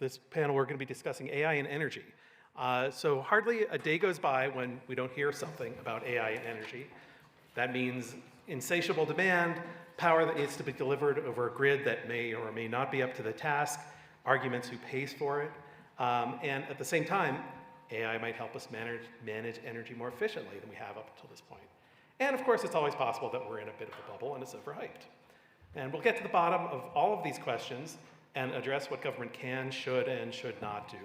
this panel, we're going to be discussing AI and energy. So hardly a day goes by when we don't hear something about AI and energy. That means insatiable demand, power that needs to be delivered over a grid that may or may not be up to the task, arguments who pays for it, and at the same time, AI might help us manage energy more efficiently than we have up until this point. And of course, it's always possible that we're in a bit of a bubble and it's overhyped. And we'll get to the bottom of all of these questions and address what government can, should, and should not do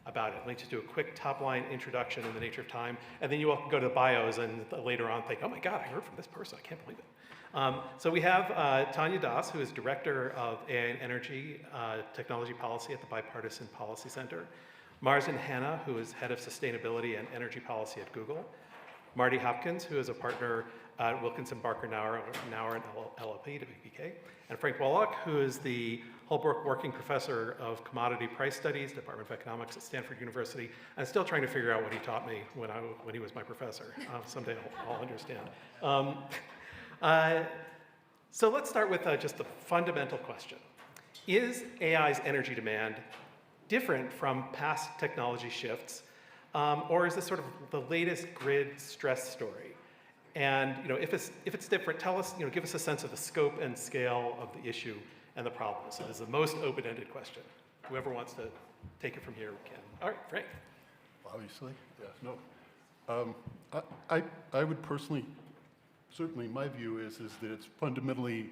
about it. Let me just do a quick top-line introduction in the nature of time, and then you all can go to the bios and later on think, oh my God, I heard from this person, I can't believe it. So we have Tanya Das, who is Director of AI and Energy Technology Policy at the Bipartisan Policy Center. Marsden Hanna, who is Head of Sustainability and Energy Policy at Google. Marty Hopkins, who is a partner at Wilkinson Barker Knauer and LLP, WPK. And Frank Wallach, who is the Holbrook Working Professor of Commodity Price Studies, Department of Economics at Stanford University. I'm still trying to figure out what he taught me when he was my professor. Someday I'll understand. So let's start with just the fundamental question. Is AI's energy demand different from past technology shifts, or is this sort of the latest grid stress story? And if it's different, tell us, give us a sense of the scope and scale of the issue and the problem. So this is the most open-ended question. Whoever wants to take it from here can. All right, Frank. Obviously, yeah, no. I would personally, certainly my view is that it's fundamentally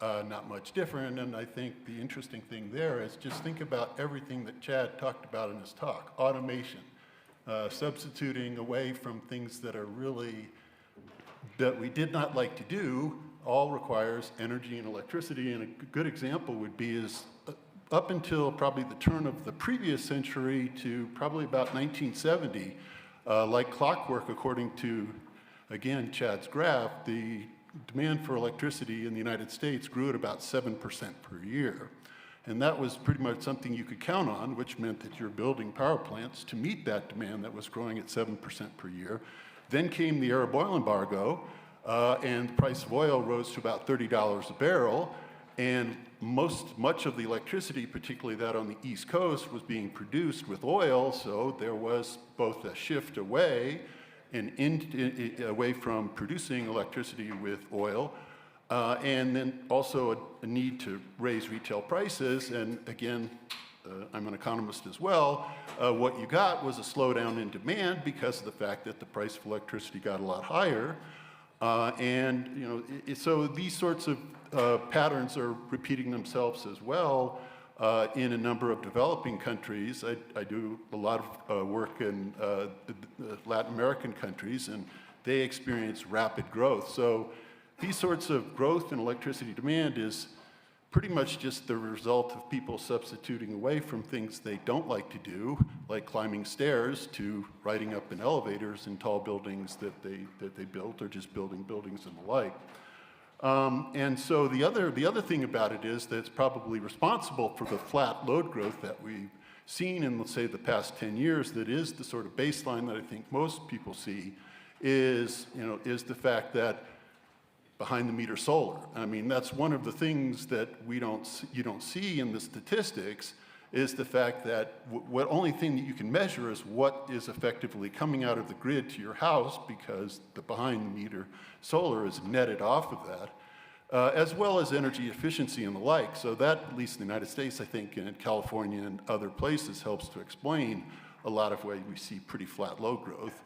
not much different, and I think the interesting thing there is just think about everything that Chad talked about in his talk. Automation, substituting away from things that are really, that we did not like to do, all requires energy and electricity, and a good example would be is up until probably the turn of the previous century to probably about 1970, like clockwork, according to, again, Chad's graph, the demand for electricity in the United States grew at about 7% per year. And that was pretty much something you could count on, which meant that you're building power plants to meet that demand that was growing at 7% per year. Then came the Arab oil embargo, and the price of oil rose to about $30 a barrel, and much of the electricity, particularly that on the East Coast, was being produced with oil, so there was both a shift away away from producing electricity with oil, and then also a need to raise retail prices. And again, I'm an economist as well. What you got was a slowdown in demand because of the fact that the price of electricity got a lot higher. So these sorts of patterns are repeating themselves as well in a number of developing countries. I do a lot of work in Latin American countries, and they experience rapid growth. So these sorts of growth in electricity demand is pretty much just the result of people substituting away from things they don't like to do, like climbing stairs, to riding up in elevators in tall buildings that they built, or just building buildings and the like. And so the other thing about it is that it's probably responsible for the flat load growth that we've seen in, let's say, the past 10 years. That is the sort of baseline that I think most people see is the fact that behind the meter solar. I mean, that's one of the things that you don't see in the statistics, is the fact that what only thing that you can measure is what is effectively coming out of the grid to your house, because the behind the meter solar is netted off of that, as well as energy efficiency and the like. So that, at least in the United States, I think, and in California and other places, helps to explain a lot of why we see pretty flat load growth.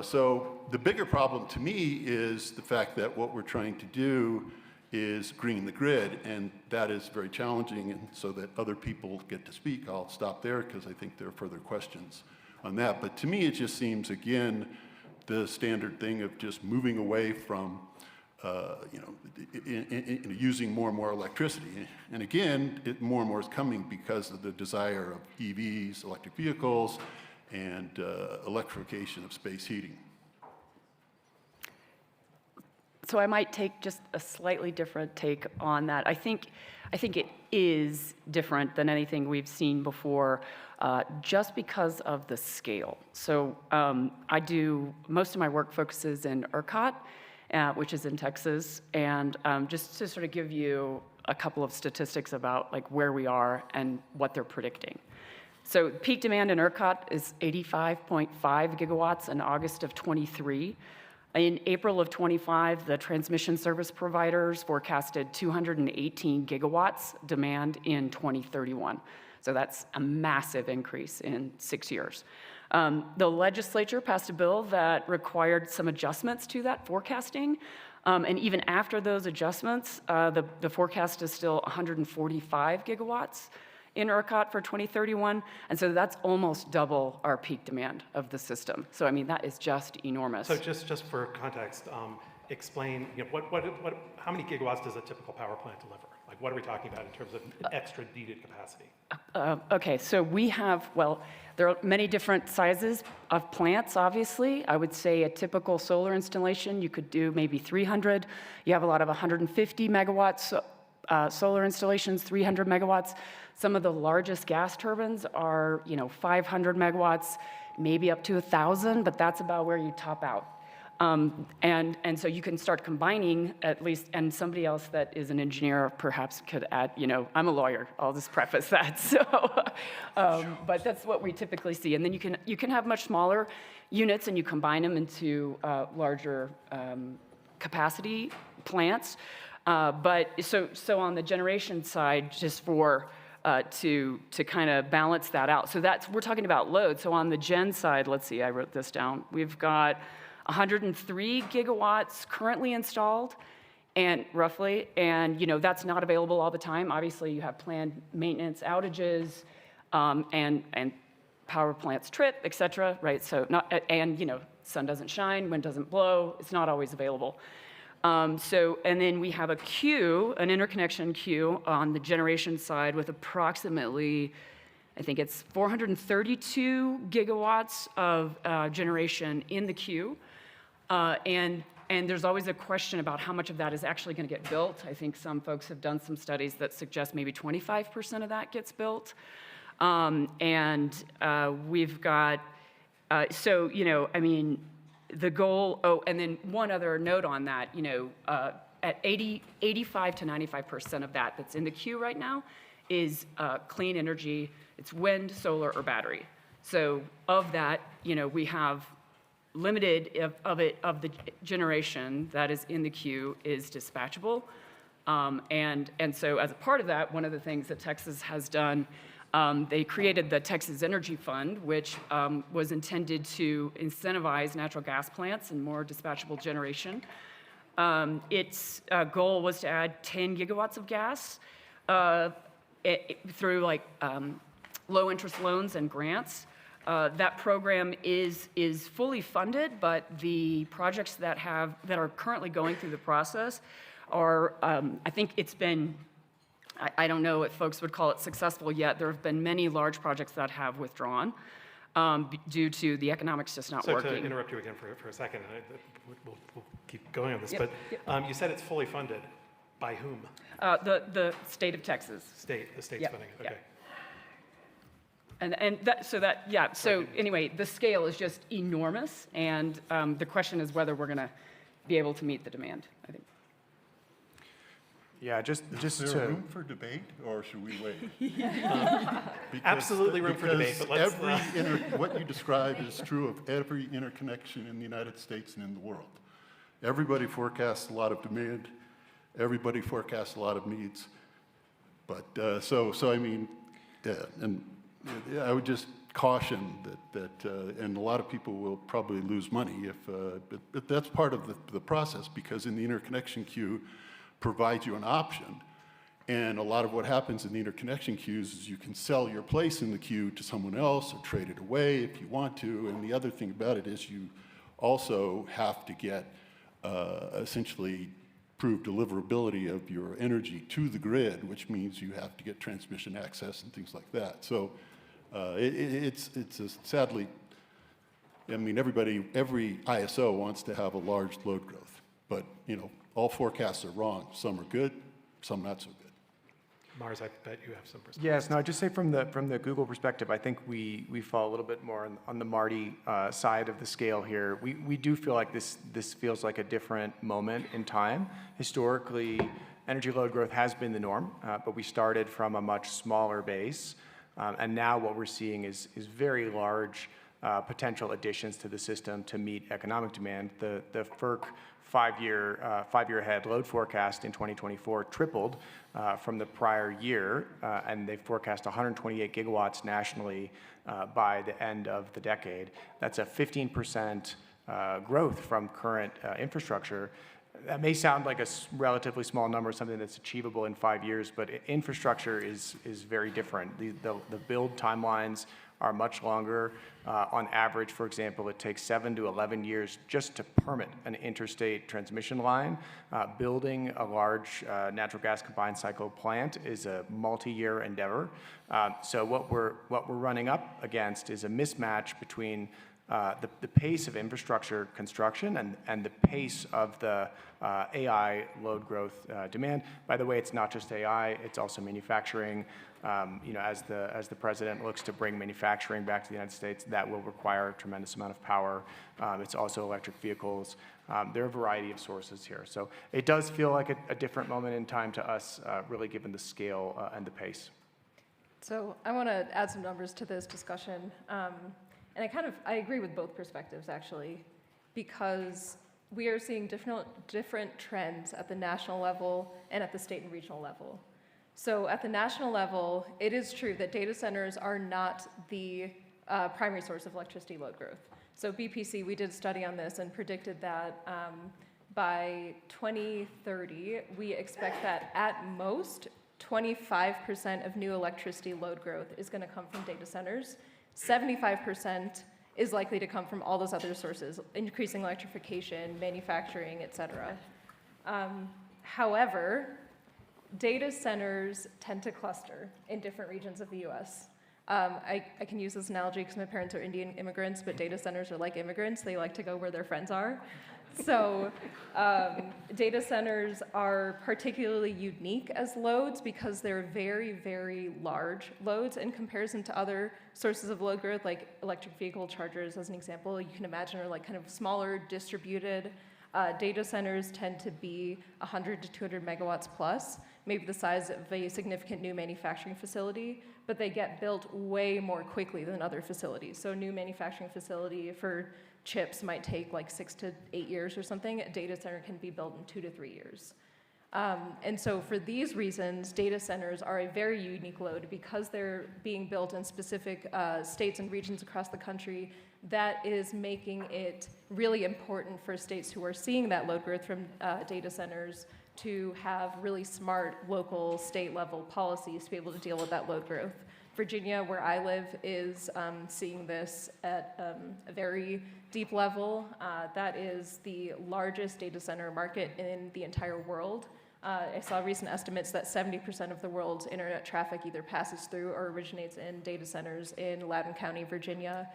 So the bigger problem to me is the fact that what we're trying to do is green the grid, and that is very challenging, and so that other people get to speak, I'll stop there because I think there are further questions on that. But to me, it just seems, again, the standard thing of just moving away from using more and more electricity. And again, more and more is coming because of the desire of EVs, electric vehicles, and electrification of space heating. So I might take just a slightly different take on that. I think it is different than anything we've seen before, just because of the scale. So most of my work focuses in ERCOT, which is in Texas, and just to sort of give you a couple of statistics about like where we are and what they're predicting. So peak demand in ERCOT is 85.5 gigawatts in August of 23. In April of 25, the transmission service providers forecasted 218 gigawatts demand in 2031. So that's a massive increase in 6 years. The legislature passed a bill that required some adjustments to that forecasting. And even after those adjustments, the forecast is still 145 gigawatts in ERCOT for 2031. And so that's almost double our peak demand of the system. So, I mean, that is just enormous. So just for context, explain, how many gigawatts does a typical power plant deliver? Like, what are we talking about in terms of extra needed capacity? Okay, so we have, well, there are many different sizes of plants, obviously. I would say a typical solar installation, you could do maybe 300. You have a lot of 150 megawatts solar installations, 300 megawatts. Some of the largest gas turbines are, 500 megawatts, maybe up to 1,000, but that's about where you top out. And so you can start combining at least, and somebody else that is an engineer perhaps could add, I'm a lawyer, I'll just preface that. So, but that's what we typically see. And then you can have much smaller units and you combine them into larger capacity plants. But so on the generation side, just for to kind of balance that out. So we're talking about load. So on the gen side, let's see, I wrote this down. We've got 103 gigawatts currently installed, and roughly, and that's not available all the time. Obviously, you have planned maintenance outages, and power plants trip, et cetera, right? So sun doesn't shine, wind doesn't blow. It's not always available. And then we have a queue, an interconnection queue on the generation side with approximately, I think it's 432 gigawatts of generation in the queue. And there's always a question about how much of that is actually going to get built. I think some folks have done some studies that suggest maybe 25% of that gets built. We've got, the goal, and then one other note on that, at 85 to 95% of that's in the queue right now is clean energy. It's wind, solar, or battery. So of that, we have limited of the generation that is in the queue is dispatchable. And so as a part of that, one of the things that Texas has done, they created the Texas Energy Fund, which was intended to incentivize natural gas plants and more dispatchable generation. Its goal was to add 10 gigawatts of gas through low interest loans and grants. That program is fully funded, but the projects that are currently going through the process are, I think it's been, I don't know if folks would call it successful yet. There have been many large projects that have withdrawn due to the economics just not working. So to interrupt you again for a second, and we'll keep going on this, Yep, but you said it's fully funded. By whom? The state of Texas. The state's Yep, funding, yep. okay. So anyway, the scale is just enormous, and the question is whether we're going to be able to meet the demand, I think. Yeah, just Is to. there room for debate, or should we wait? Absolutely room for debate, but let's... what you described is true of every interconnection in the United States and in the world. Everybody forecasts a lot of demand. Everybody forecasts a lot of needs. But, and I would just caution that and a lot of people will probably lose money but that's part of the process, because in the interconnection queue provides you an option. And a lot of what happens in the interconnection queues is you can sell your place in the queue to someone else or trade it away if you want to. And the other thing about it is you also have to get essentially prove deliverability of your energy to the grid, which means you have to get transmission access and things like that. So it's sadly, every ISO wants to have a large load growth, but all forecasts are wrong. Some are good, some not so good. Mars, I bet you have some perspective. Yes, no, I'd just say from the Google perspective, I think we fall a little bit more on the Marty side of the scale here. We do feel like this feels like a different moment in time. Historically, energy load growth has been the norm, but we started from a much smaller base. And now what we're seeing is very large potential additions to the system to meet economic demand. The FERC five-year ahead load forecast in 2024 tripled from the prior year, and they forecast 128 gigawatts nationally by the end of the decade. That's a 15% growth from current infrastructure. That may sound like a relatively small number, something that's achievable in 5 years, but infrastructure is very different. The build timelines are much longer. On average, for example, it takes 7 to 11 years just to permit an interstate transmission line. Building a large natural gas combined cycle plant is a multi-year endeavor. So what we're running up against is a mismatch between the pace of infrastructure construction and the pace of the AI load growth demand. By the way, it's not just AI, it's also manufacturing. As the president looks to bring manufacturing back to the United States, that will require a tremendous amount of power. It's also electric vehicles. There are a variety of sources here. So it does feel like a different moment in time to us, really given the scale and the pace. So I want to add some numbers to this discussion. And I agree with both perspectives, actually, because we are seeing different trends at the national level and at the state and regional level. So at the national level, it is true that data centers are not the primary source of electricity load growth. So BPC, we did a study on this and predicted that by 2030, we expect that at most 25% of new electricity load growth is going to come from data centers. 75% is likely to come from all those other sources, increasing electrification, manufacturing, et cetera. However, data centers tend to cluster in different regions of the US. I can use this analogy because my parents are Indian immigrants, but data centers are like immigrants. They like to go where their friends are. So data centers are particularly unique as loads because they're very, very large loads in comparison to other sources of load growth, like electric vehicle chargers, as an example. You can imagine are like kind of smaller, distributed. Data centers tend to be 100 to 200 megawatts plus, maybe the size of a significant new manufacturing facility, but they get built way more quickly than other facilities. So a new manufacturing facility for chips might take like 6 to 8 years or something. A data center can be built in 2 to 3 years. And so for these reasons, data centers are a very unique load because they're being built in specific states and regions across the country. That is making it really important for states who are seeing that load growth from data centers to have really smart local, state-level policies to be able to deal with that load growth. Virginia, where I live, is seeing this at a very deep level. That is the largest data center market in the entire world. I saw recent estimates that 70% of the world's internet traffic either passes through or originates in data centers in Loudoun County, Virginia.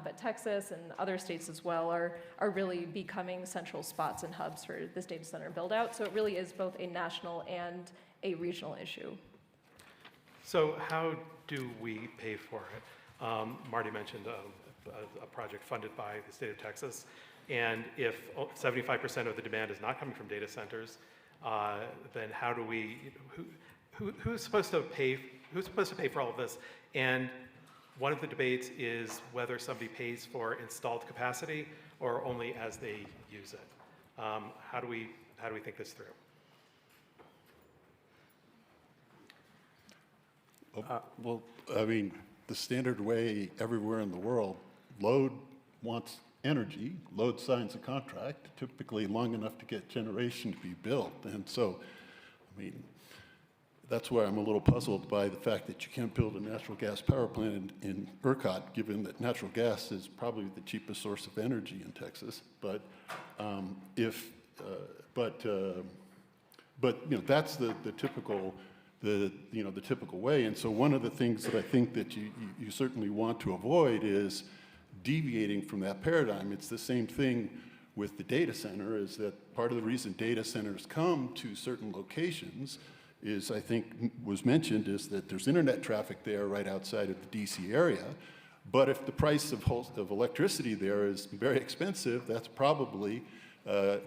But Texas and other states as well are really becoming central spots and hubs for this data center build out. So it really is both a national and a regional issue. So how do we pay for it? Marty mentioned a project funded by the state of Texas. And if 75% of the demand is not coming from data centers, then how do we, who's supposed to pay for all of this? And one of the debates is whether somebody pays for installed capacity or only as they use it. How do we think this through? Well, I mean, the standard way everywhere in the world, load wants energy, load signs a contract, typically long enough to get generation to be built. And so, I mean, that's why I'm a little puzzled by the fact that you can't build a natural gas power plant in ERCOT, given that natural gas is probably the cheapest source of energy in Texas. But that's the typical. The typical way. And so one of the things that I think that you certainly want to avoid is deviating from that paradigm. It's the same thing with the data center, is that part of the reason data centers come to certain locations is, I think was mentioned, is that there's internet traffic there right outside of the DC area. But if the price of electricity there is very expensive, that's probably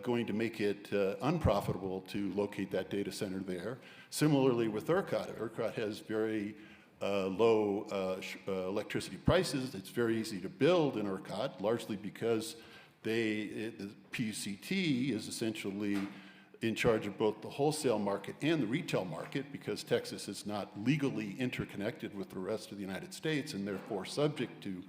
going to make it unprofitable to locate that data center there. Similarly with ERCOT. ERCOT has very low electricity prices. It's very easy to build in ERCOT, largely because the PUCT is essentially in charge of both the wholesale market and the retail market, because Texas is not legally interconnected with the rest of the United States and therefore subject to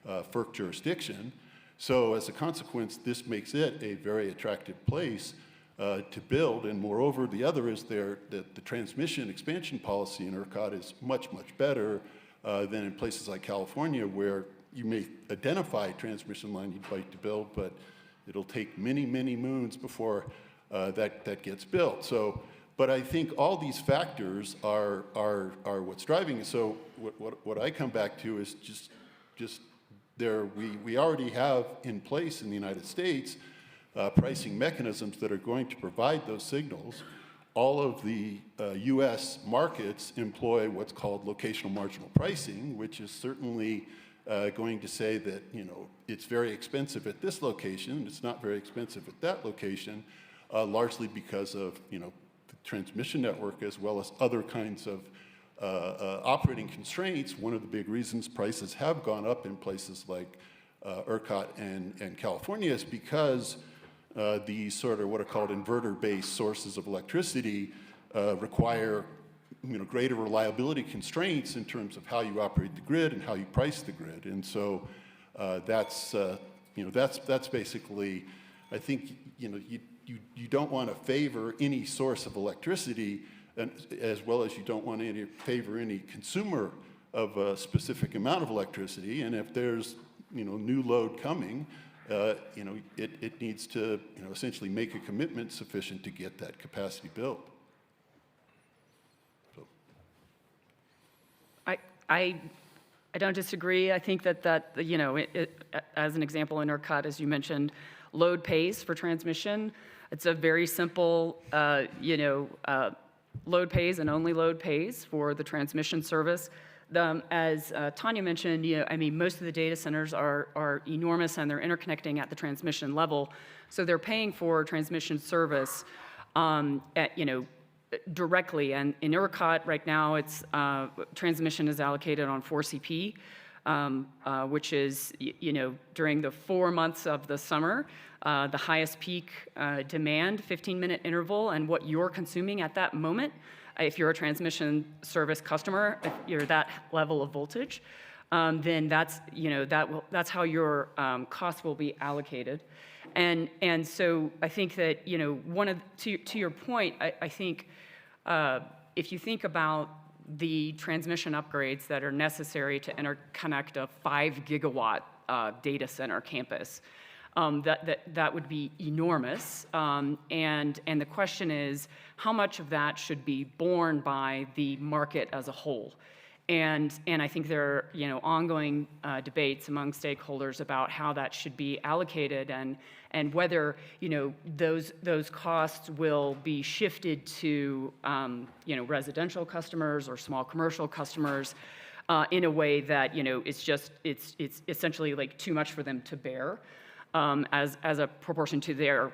FERC jurisdiction. So as a consequence, this makes it a very attractive place to build. And moreover, the other is that the transmission expansion policy in ERCOT is much, much better than in places like California, where you may identify a transmission line you'd like to build, but it'll take many, many moons before that gets built. So, but I think all these factors are what's driving it. So what I come back to is just there, we already have in place in the United States pricing mechanisms that are going to provide those signals. All of the US markets employ what's called locational marginal pricing, which is certainly going to say that, you know, it's very expensive at this location, it's not very expensive at that location, largely because of, you know, the transmission network as well as other kinds of operating constraints. One of the big reasons prices have gone up in places like ERCOT and California is because these sort of what are called inverter-based sources of electricity require, you know, greater reliability constraints in terms of how you operate the grid and how you price the grid. And so that's basically, I think, you know, you don't want to favor any source of electricity, and as well as you don't want to favor any consumer of a specific amount of electricity. And if there's, you know, new load coming, you know, it needs to, you know, essentially make a commitment sufficient to get that capacity built. So. I don't disagree. I think that you know, as an example in ERCOT, as you mentioned, load pays for transmission. It's a very simple, you know, load pays and only load pays for the transmission service. As Tanya mentioned, you know, I mean, most of the data centers are enormous and they're interconnecting at the transmission level, so they're paying for transmission service, you know, directly. And in ERCOT right now, it's transmission is allocated on 4CP, which is, you know, during the 4 months of the summer, the highest peak demand, 15-minute interval, and what you're consuming at that moment. If you're a transmission service customer, if you're that level of voltage, then that's, you know, that's how your cost will be allocated. And so I think that, you know, to your point, I think if you think about the transmission upgrades that are necessary to interconnect a 5 gigawatt data center campus, that would be enormous. And the question is, how much of that should be borne by the market as a whole? And I think there are, you know, ongoing debates among stakeholders about how that should be allocated and whether, you know, those costs will be shifted to, you know, residential customers or small commercial customers in a way that, you know, it's essentially like too much for them to bear. As a proportion to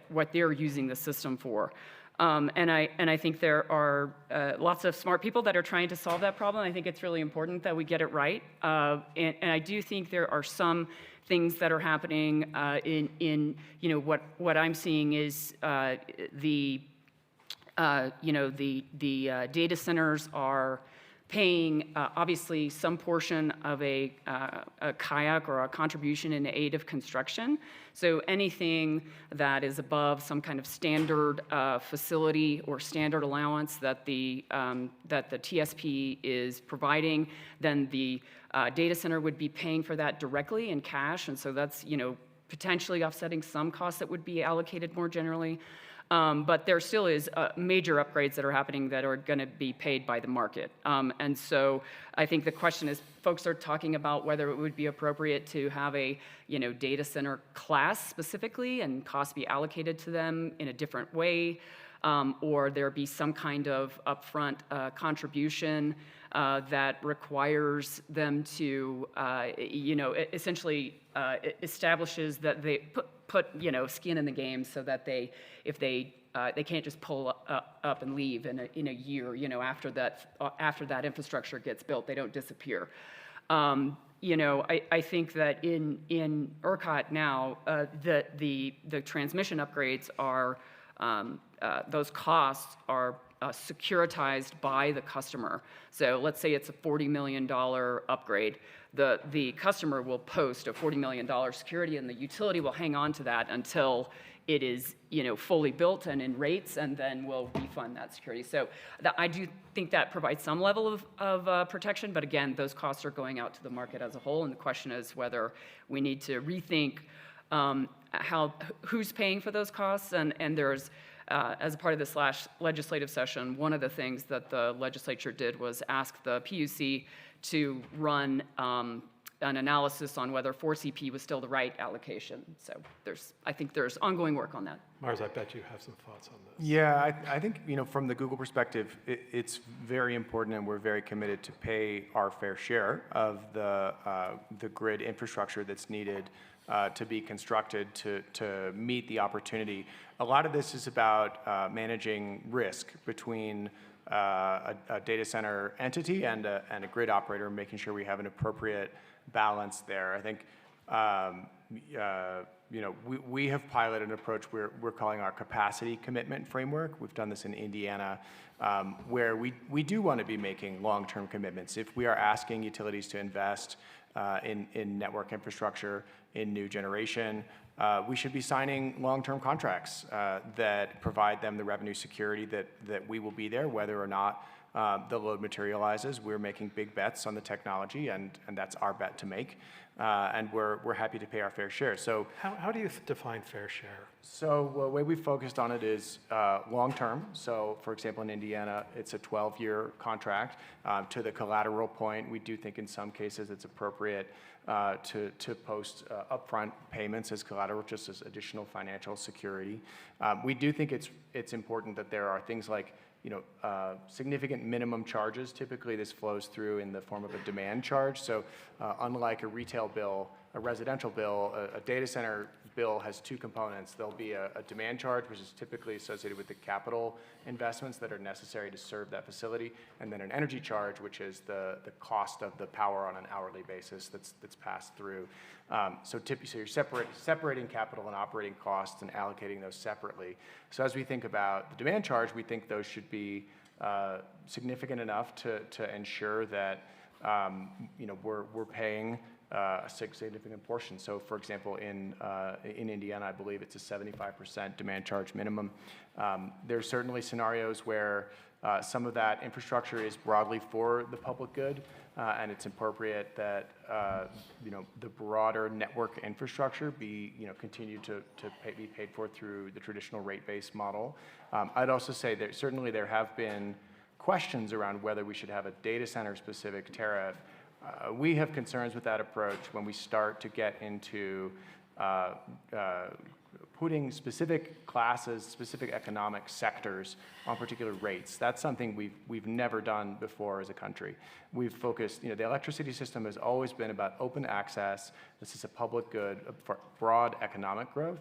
what they're using the system for, and I think there are lots of smart people that are trying to solve that problem. I think it's really important that we get it right, and I do think there are some things that are happening in you know, what I'm seeing is the data centers are paying obviously some portion of a kayak or a contribution in aid of construction. So anything that is above some kind of standard facility or standard allowance that the TSP is providing, then the data center would be paying for that directly in cash, and so that's, you know, potentially offsetting some costs that would be allocated more generally. But there still is major upgrades that are happening that are going to be paid by the market. And so I think the question is, folks are talking about whether it would be appropriate to have a, you know, data center class specifically and costs be allocated to them in a different way. or there be some kind of upfront contribution that requires them to, essentially establishes that they put skin in the game, so that if they can't just pull up and leave in a year, after that infrastructure gets built, they don't disappear. I think that in ERCOT now, the transmission upgrades are, those costs are securitized by the customer. So let's say it's a $40 million upgrade. The customer will post a $40 million security, and the utility will hang on to that until it is fully built and in rates, and then we'll refund that security. So I do think that provides some level of protection, but again, those costs are going out to the market as a whole, and the question is whether we need to rethink who's paying for those costs, and there's as a part of this legislative session, one of the things that the legislature did was ask the PUC to run an analysis on whether 4CP was still the right allocation. So I think there's ongoing work on that. Mars, I bet you have some thoughts on this. Yeah, I think, from the Google perspective, it's very important, and we're very committed to pay our fair share of the grid infrastructure that's needed to be constructed to meet the opportunity. A lot of this is about managing risk between a data center entity and a grid operator, making sure we have an appropriate balance there. I think we have piloted an approach we're calling our capacity commitment framework. We've done this in Indiana, where we do want to be making long-term commitments. If we are asking utilities to invest in network infrastructure, in new generation, we should be signing long-term contracts that provide them the revenue security that we will be there, whether or not the load materializes. We're making big bets on the technology, and that's our bet to make. And we're happy to pay our fair share. So how do you define fair share? So the way we focused on it is long-term. So for example, in Indiana, it's a 12-year contract. To the collateral point, we do think in some cases it's appropriate to post upfront payments as collateral, just as additional financial security. We do think it's important that there are things like significant minimum charges. Typically, this flows through in the form of a demand charge. So unlike a retail bill, a residential bill, a data center bill has two components. There'll be a demand charge, which is typically associated with the capital investments that are necessary to serve that facility, and then an energy charge, which is the cost of the power on an hourly basis that's passed through. So you're separating capital and operating costs and allocating those separately. So as we think about the demand charge, we think those should be significant enough to ensure that we're paying a significant portion. So for example, in Indiana, I believe it's a 75% demand charge minimum. There's certainly scenarios where some of that infrastructure is broadly for the public good, and it's appropriate that the broader network infrastructure be continue to be paid for through the traditional rate-based model. I'd also say that certainly there have been questions around whether we should have a data center specific tariff. We have concerns with that approach when we start to get into putting specific classes, specific economic sectors on particular rates. That's something we've never done before as a country. We've focused, the electricity system has always been about open access. This is a public good for broad economic growth.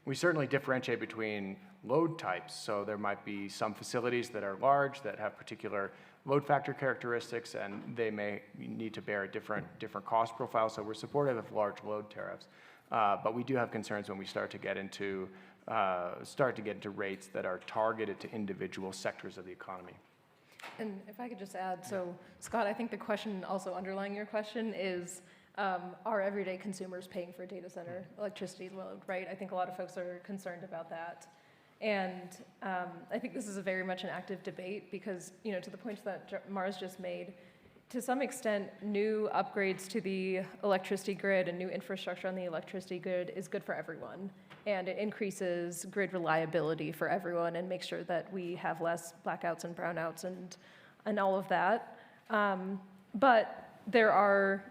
We certainly differentiate between load types. So there might be some facilities that are large that have particular load factor characteristics, and they may need to bear a different cost profile. So we're supportive of large load tariffs. But we do have concerns when we start to get into rates that are targeted to individual sectors of the economy. And if I could just add, so Scott, I think the question also underlying your question is, are everyday consumers paying for data center electricity load, right? I think a lot of folks are concerned about that. And I think this is very much an active debate because, to the points that Mars just made, to some extent, new upgrades to the electricity grid and new infrastructure on the electricity grid is good for everyone. And it increases grid reliability for everyone and makes sure that we have less blackouts and brownouts and all of that. But there are,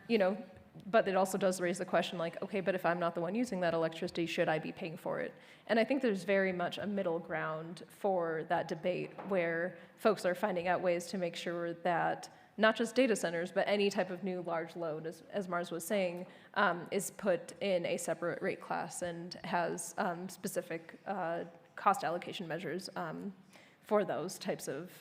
but it also does raise the question like, okay, but if I'm not the one using that electricity, should I be paying for it? And I think there's very much a middle ground for that debate where folks are finding out ways to make sure that not just data centers, but any type of new large load, as Mars was saying, is put in a separate rate class and has specific cost allocation measures for those types of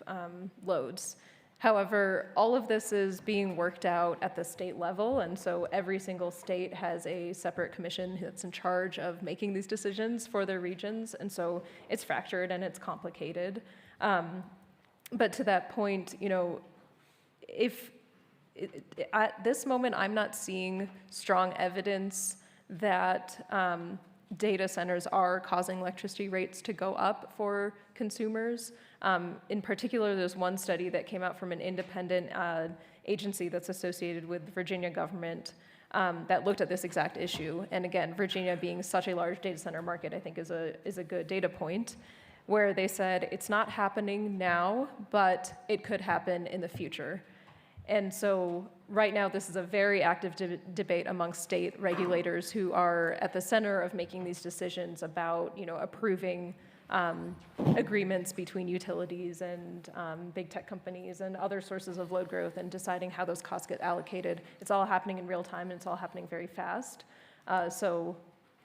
loads. However, all of this is being worked out at the state level, and so every single state has a separate commission that's in charge of making these decisions for their regions, and so it's fractured and it's complicated. But to that point, you know, at this moment, I'm not seeing strong evidence that data centers are causing electricity rates to go up for consumers. In particular, there's one study that came out from an independent agency that's associated with the Virginia government that looked at this exact issue. And again, Virginia being such a large data center market, I think is a good data point, where they said it's not happening now, but it could happen in the future. And so right now, this is a very active debate among state regulators who are at the center of making these decisions about, you know, approving agreements between utilities and big tech companies and other sources of load growth and deciding how those costs get allocated. It's all happening in real time and it's all happening very fast. So,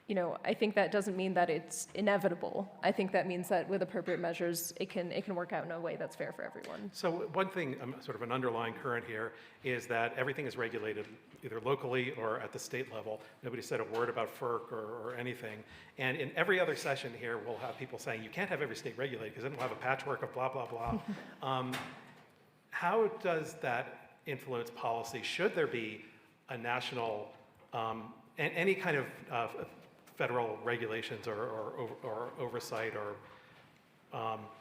you know, I think that doesn't mean that it's inevitable. I think that means that with appropriate measures, it can work out in a way that's fair for everyone. So one thing, sort of an underlying current here, is that everything is regulated either locally or at the state level. Nobody said a word about FERC or anything. And in every other session here, we'll have people saying, you can't have every state regulated because then we'll have a patchwork of blah, blah, blah. How does that influence policy? Should there be a national, any kind of federal regulations or oversight or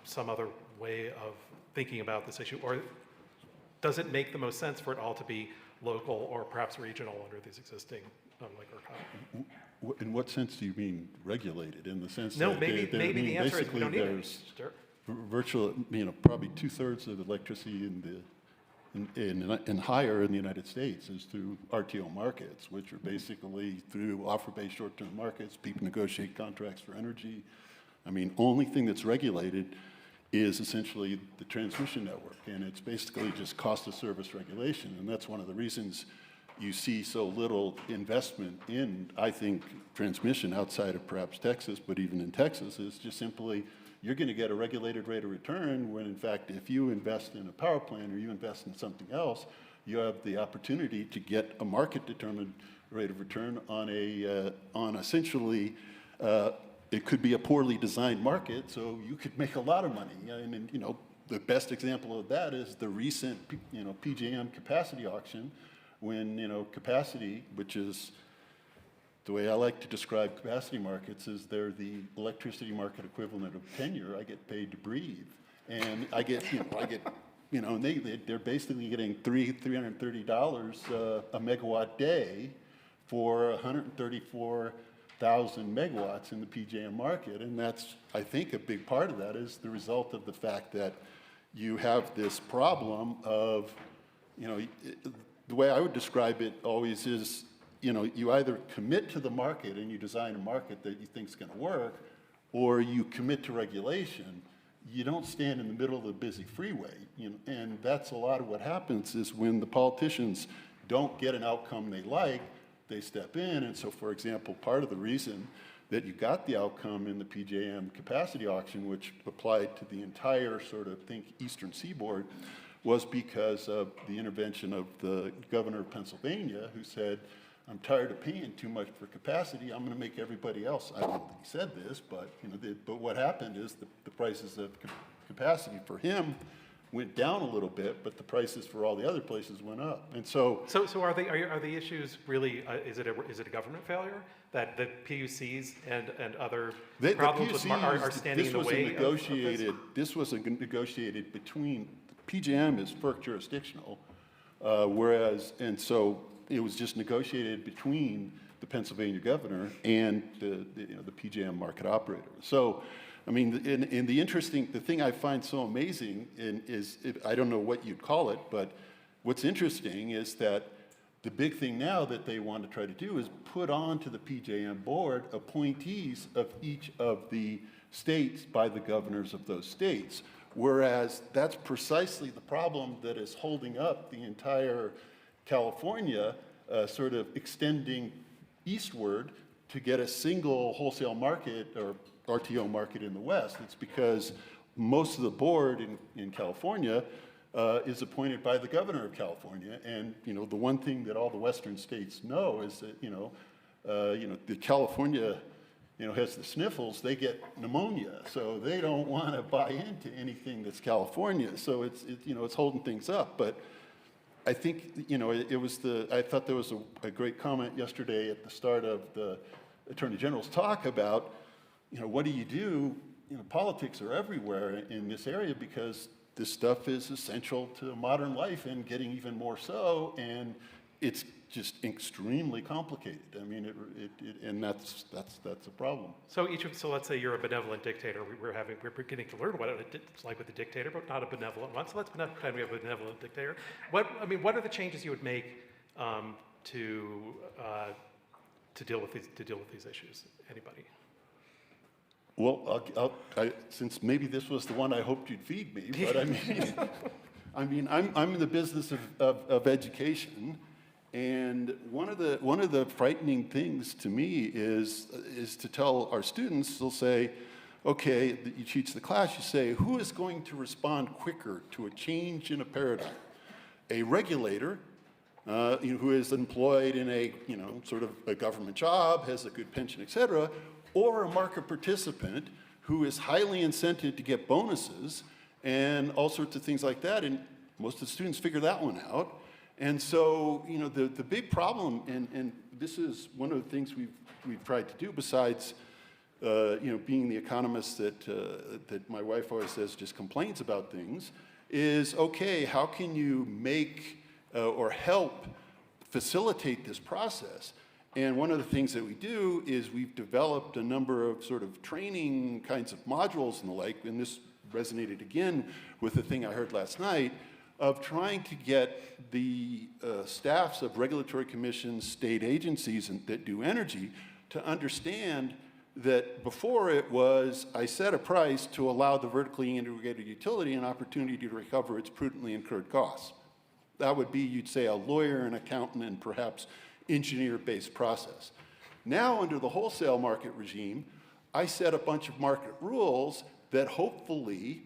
some other way of thinking about this issue? Or does it make the most sense for it all to be local or perhaps regional under these existing like ERCOT? In what sense do you mean regulated? In the sense No, that maybe the answer is we don't need it. there's Sure. virtual, probably 2/3 of electricity in higher in the United States is through RTO markets, which are basically through offer-based short-term markets. People negotiate contracts for energy. Only thing that's regulated is essentially the transmission network, and it's basically just cost of service regulation, and that's one of the reasons you see so little investment in, I think, transmission outside of perhaps Texas, but even in Texas, is just simply you're going to get a regulated rate of return when, in fact, if you invest in a power plant or you invest in something else, you have the opportunity to get a market-determined rate of return on essentially, it could be a poorly designed market, so you could make a lot of money. And the best example of that is the recent, PJM capacity auction, when, capacity, which is the way I like to describe capacity markets, is they're the electricity market equivalent of tenure. I get paid to breathe, and I get, and they're basically getting $330 a megawatt day for 134,000 megawatts in the PJM market, and that's, I think, a big part of that is the result of the fact that you have this problem of, the way I would describe it always is, you either commit to the market and you design a market that you think is going to work, or you commit to regulation. You don't stand in the middle of a busy freeway, and that's a lot of what happens is when the politicians don't get an outcome they like, they step in. And so, for example, part of the reason that you got the outcome in the PJM capacity auction, which applied to the entire sort of, eastern seaboard, was because of the intervention of the governor of Pennsylvania, who said, I'm tired of paying too much for capacity. I'm going to make everybody else. I don't think he said this, but but what happened is the prices of capacity for him went down a little bit, but the prices for all the other places went up. And so are the issues really? Is it a government failure that the PUCs and other problems are standing in the way? This was negotiated between PJM is FERC jurisdictional, whereas it was just negotiated between the Pennsylvania governor and the PJM market operator. So, the thing I find so amazing is, I don't know what you'd call it, but what's interesting is that the big thing now that they want to try to do is put onto the PJM board appointees of each of the states by the governors of those states. Whereas that's precisely the problem that is holding up the entire California sort of extending eastward to get a single wholesale market or RTO market in the West. It's because most of the board in California is appointed by the governor of California. And, the one thing that all the Western states know is that, the California, has the sniffles, they get pneumonia. So they don't want to buy into anything that's California. So it's holding things up. But I think, I thought there was a great comment yesterday at the start of the Attorney General's talk about, what do you do? Politics are everywhere in this area because this stuff is essential to modern life and getting even more so, and it's just extremely complicated. I mean, and that's a problem. So let's say you're a benevolent dictator. We're beginning to learn what it's like with a dictator, but not a benevolent one. So let's pretend we have a benevolent dictator. What are the changes you would make to deal with these issues? Anybody? Well, since maybe this was the one I hoped you'd feed me, but I'm in the business of education, and one of the frightening things to me is to tell our students. They'll say, okay, you teach the class. You say, who is going to respond quicker to a change in a paradigm? A regulator, who is employed in a sort of a government job, has a good pension, et cetera, or a market participant who is highly incented to get bonuses and all sorts of things like that. And most of the students figure that one out. And so, the big problem, and this is one of the things we've tried to do besides, being the economist that my wife always says just complains about things, is, okay, how can you make or help facilitate this process? And one of the things that we do is we've developed a number of sort of training kinds of modules and the like, and this resonated again with the thing I heard last night, of trying to get the staffs of regulatory commissions, state agencies that do energy to understand that before it was, I set a price to allow the vertically integrated utility an opportunity to recover its prudently incurred costs. That would be, you'd say, a lawyer, an accountant, and perhaps engineer-based process. Now, under the wholesale market regime, I set a bunch of market rules that hopefully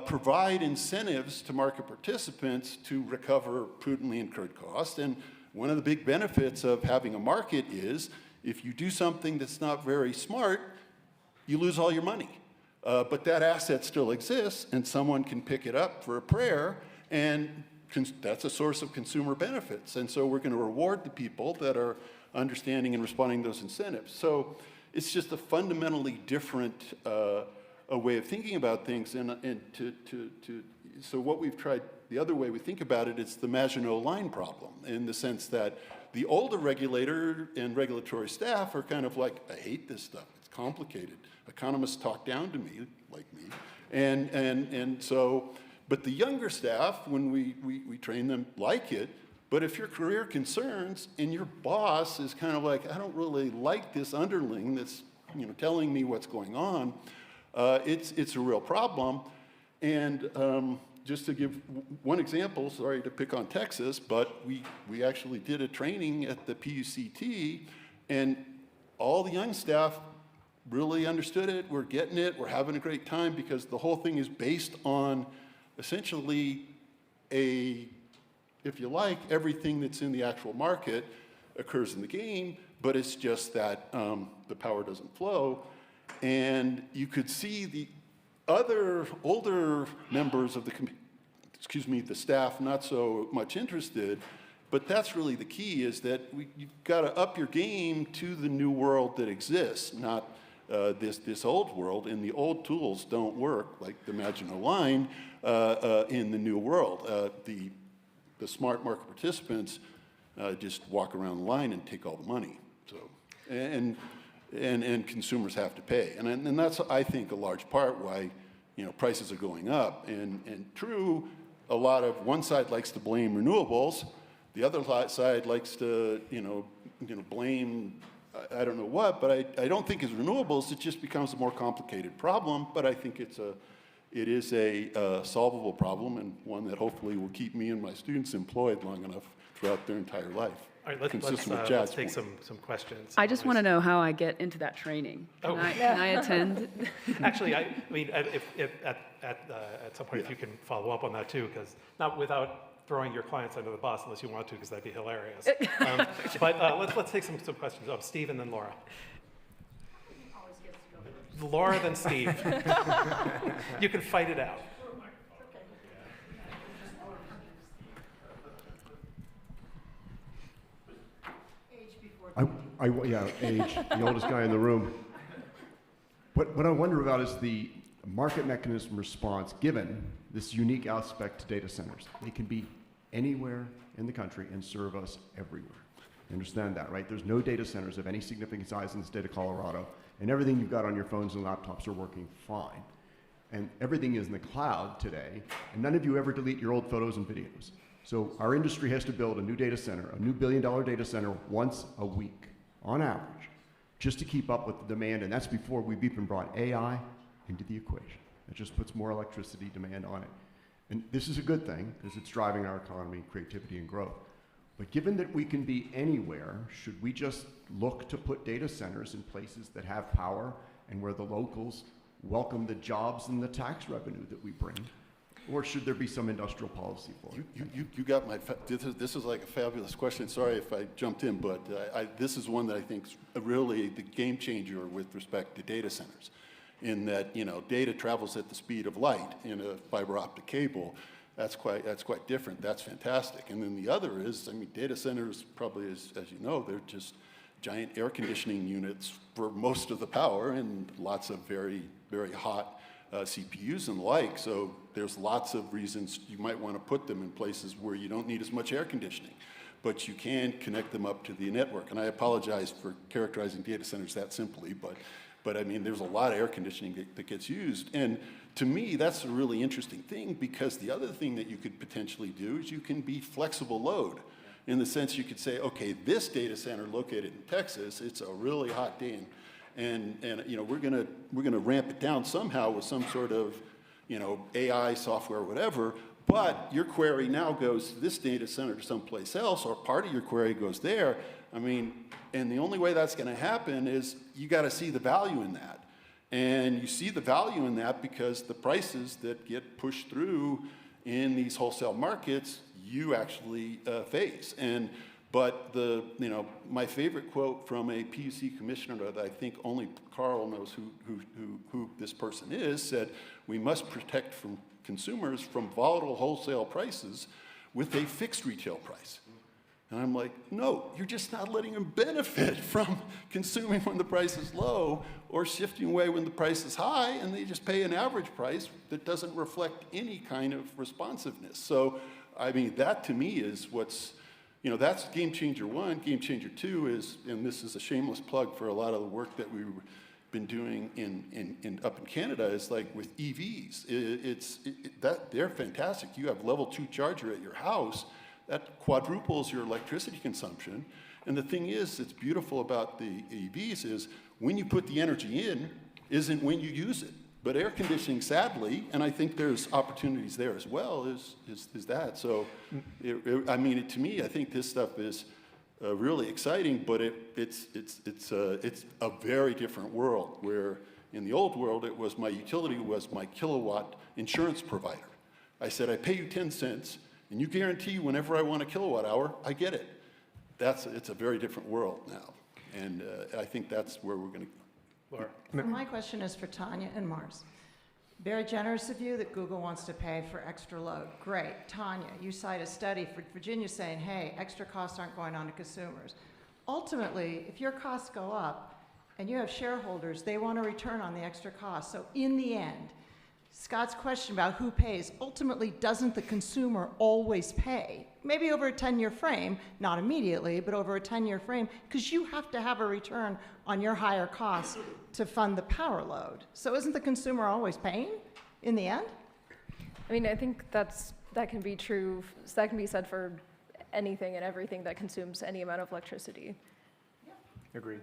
provide incentives to market participants to recover prudently incurred costs. And one of the big benefits of having a market is if you do something that's not very smart, you lose all your money. But that asset still exists, and someone can pick it up for a prayer, and that's a source of consumer benefits. And so we're going to reward the people that are understanding and responding to those incentives. So it's just a fundamentally different a way of thinking about things. So what we've tried, the other way we think about it, it's the Maginot Line problem, in the sense that the older regulator and regulatory staff are kind of like, I hate this stuff, it's complicated. Economists talk down to me, like me. And so, but the younger staff, when we train them, like it. But if your career concerns and your boss is kind of like, I don't really like this underling that's telling me what's going on, it's a real problem. And just to give one example, sorry to pick on Texas, but we actually did a training at the PUCT, and all the young staff really understood it. We're getting it. We're having a great time because the whole thing is based on essentially if you like, everything that's in the actual market occurs in the game, but it's just that the power doesn't flow. And you could see the other older members of the staff not so much interested, but that's really the key, is that you've got to up your game to the new world that exists, not this old world. And the old tools don't work, like the Maginot Line, in the new world. The smart market participants just walk around the line and take all the money. So, and consumers have to pay. And that's, I think, a large part why prices are going up. And true, a lot of one side likes to blame renewables. The other side likes to, blame I don't know what, but I don't think it's renewables. It just becomes a more complicated problem. But I think it is a solvable problem, and one that hopefully will keep me and my students employed long enough throughout their entire life. All right, let's Chad's take point. some questions. I just want to know how I get into that training. Can I attend? Actually, I mean, if at some point, if you can follow up on that too, because not without throwing your clients under the bus unless you want to, because that'd be hilarious. But let's take some questions. Steve and then Laura. Laura, then Steve. You can fight it out. Age, the oldest guy in the room. What I wonder about is the market mechanism response given this unique aspect to data centers. They can be anywhere in the country and serve us everywhere. You understand that, right? There's no data centers of any significant size in the state of Colorado, and everything you've got on your phones and laptops are working fine. And everything is in the cloud today, and none of you ever delete your old photos and videos. So our industry has to build a new data center, a new billion-dollar data center once a week, on average, just to keep up with the demand, and that's before we've even brought AI into the equation. It just puts more electricity demand on it. And this is a good thing, because it's driving our economy, creativity, and growth. But given that we can be anywhere, should we just look to put data centers in places that have power and where the locals welcome the jobs and the tax revenue that we bring? Or should there be some industrial policy for it? You got my, this is like a fabulous question. Sorry if I jumped in, but this is one that I think is really the game changer with respect to data centers. In that, data travels at the speed of light in a fiber optic cable. That's quite different. That's fantastic. And then the other is, data centers probably, as you know, they're just giant air conditioning units for most of the power and lots of very, very hot CPUs and the like. So there's lots of reasons you might want to put them in places where you don't need as much air conditioning, but you can connect them up to the network. And I apologize for characterizing data centers that simply, but there's a lot of air conditioning that gets used. And to me, that's a really interesting thing, because the other thing that you could potentially do is you can be flexible load, in the sense you could say, okay, this data center located in Texas, it's a really hot day, and we're gonna ramp it down somehow with some sort of AI software or whatever. But your query now goes to this data center to someplace else, or part of your query goes there. And the only way that's going to happen is you got to see the value in that. And you see the value in that because the prices that get pushed through in these wholesale markets, you actually face. But my favorite quote from a PUC commissioner that I think only Carl knows who this person is, said, "We must protect from consumers from volatile wholesale prices with a fixed retail price." And I'm like, no, you're just not letting them benefit from consuming when the price is low or shifting away when the price is high, and they just pay an average price that doesn't reflect any kind of responsiveness. So, that to me is what's, that's game changer one. Game changer two is, and this is a shameless plug for a lot of the work that we've been doing up in Canada, is like with EVs. They're fantastic. You have level 2 charger at your house. That quadruples your electricity consumption. And the thing is, it's beautiful about the EVs is when you put the energy in isn't when you use it. But air conditioning, sadly, and I think there's opportunities there as well, is that. So, to me, I think this stuff is really exciting, but it's a very different world, where in the old world, it was my utility was my kilowatt insurance provider. I said, I pay you 10 cents, and you guarantee whenever I want a kilowatt hour, I get it. It's a very different world now. And I think that's where we're going to go. Laura. My question is for Tanya and Mars. Very generous of you that Google wants to pay for extra load. Great. Tanya, you cite a study for Virginia saying, hey, extra costs aren't going on to consumers. Ultimately, if your costs go up and you have shareholders, they want a return on the extra cost. So in the end, Scott's question about who pays, ultimately, doesn't the consumer always pay? Maybe over a 10-year frame, not immediately, but over a 10-year frame, because you have to have a return on your higher costs to fund the power load. So isn't the consumer always paying in the end? I think that can be true, that can be said for anything and everything that consumes any amount of electricity. Agreed.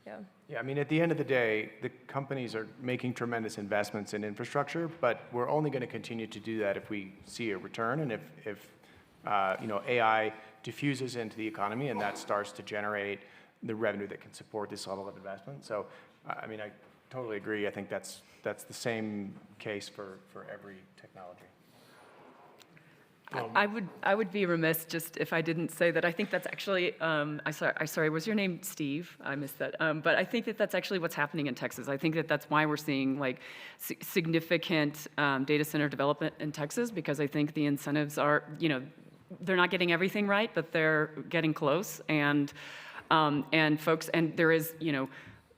Yeah. Yeah, I mean, at the end of the day, the companies are making tremendous investments in infrastructure, but we're only going to continue to do that if we see a return and if AI diffuses into the economy and that starts to generate the revenue that can support this level of investment. So, I mean, I totally agree. I think that's the same case for every technology. I would be remiss just if I didn't say that I think that's actually, sorry, was your name Steve? I missed that. But I think that that's actually what's happening in Texas. I think that that's why we're seeing like significant data center development in Texas, because I think the incentives are, they're not getting everything right, but they're getting close. And folks, and there is,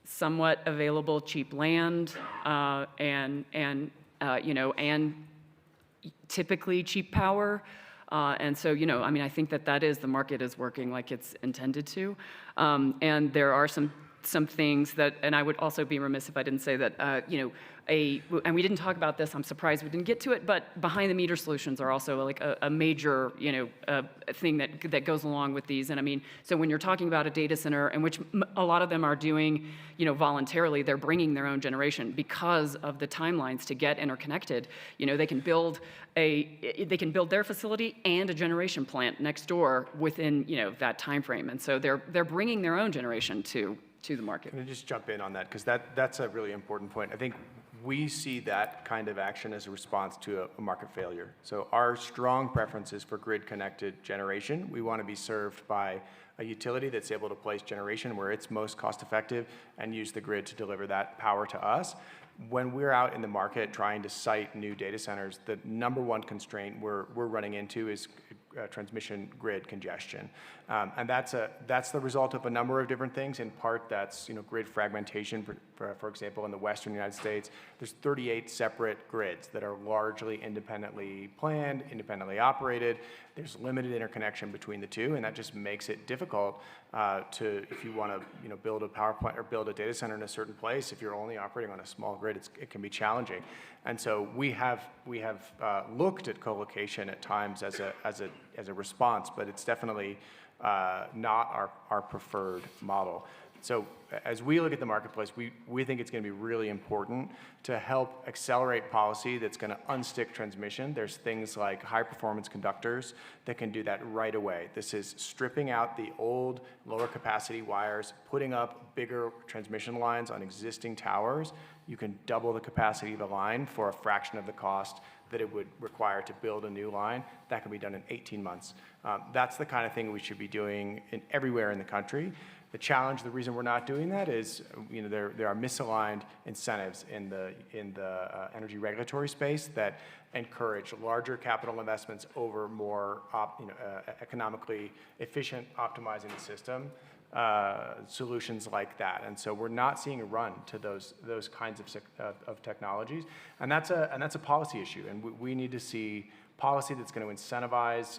somewhat available cheap land, and typically cheap power. And so, I mean, I think that is, the market is working like it's intended to. And there are some things that, and I would also be remiss if I didn't say that, and we didn't talk about this, I'm surprised we didn't get to it, but behind the meter solutions are also like a major, thing that goes along with these. And I mean, so when you're talking about a data center, and which a lot of them are doing, voluntarily, they're bringing their own generation because of the timelines to get interconnected. They can build their facility and a generation plant next door within, that time frame. And so they're bringing their own generation to the market. Can I just jump in on that? Because that's a really important point. I think we see that kind of action as a response to a market failure. So our strong preference is for grid-connected generation. We want to be served by a utility that's able to place generation where it's most cost-effective and use the grid to deliver that power to us. When we're out in the market trying to site new data centers, the number one constraint we're running into is transmission grid congestion. And that's the result of a number of different things. In part, that's grid fragmentation. For example, in the Western United States, there's 38 separate grids that are largely independently planned, independently operated. There's limited interconnection between the two, and that just makes it difficult if you want to build a power plant or build a data center in a certain place. If you're only operating on a small grid, it can be challenging. And so we have looked at co-location at times as a response, but it's definitely not our preferred model. So as we look at the marketplace, we think it's going to be really important to help accelerate policy that's going to unstick transmission. There's things like high-performance conductors that can do that right away. This is stripping out the old lower capacity wires, putting up bigger transmission lines on existing towers. You can double the capacity of the line for a fraction of the cost that it would require to build a new line. That can be done in 18 months. That's the kind of thing we should be doing everywhere in the country. The challenge, the reason we're not doing that is, there are misaligned incentives in the energy regulatory space that encourage larger capital investments over more economically efficient, optimizing the system solutions like that. And so we're not seeing a run to those kinds of technologies, and that's a policy issue. And we need to see policy that's going to incentivize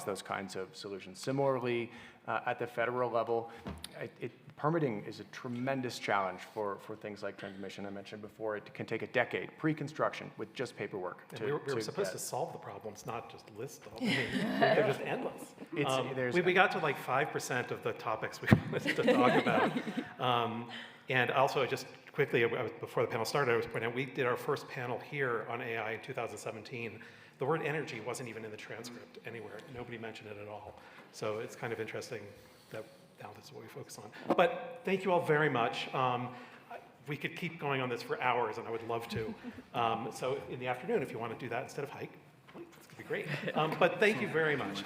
those kinds of solutions. Similarly, at the federal level, permitting is a tremendous challenge for things like transmission. I mentioned before, it can take a decade, pre-construction, with just paperwork. We were supposed to solve the problems, not just list them. I mean, they're just endless. We got to like 5% of the topics we wanted to talk about. And also, just quickly, before the panel started, I was pointing out, we did our first panel here on AI in 2017. The word energy wasn't even in the transcript anywhere. Nobody mentioned it at all. So it's kind of interesting that now this is what we focus on. But thank you all very much. We could keep going on this for hours, and I would love to. So in the afternoon, if you want to do that instead of hike, it's going to be great. But thank you very much.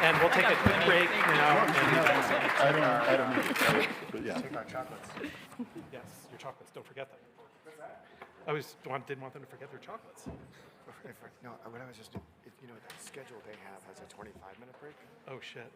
And we'll take a quick break now. I don't know. But yeah. Take our chocolates. Yes, your chocolates. Don't forget them. What's that? Didn't want them to forget their chocolates. No, when I was just, that schedule they have has a 25-minute break. Oh, shit.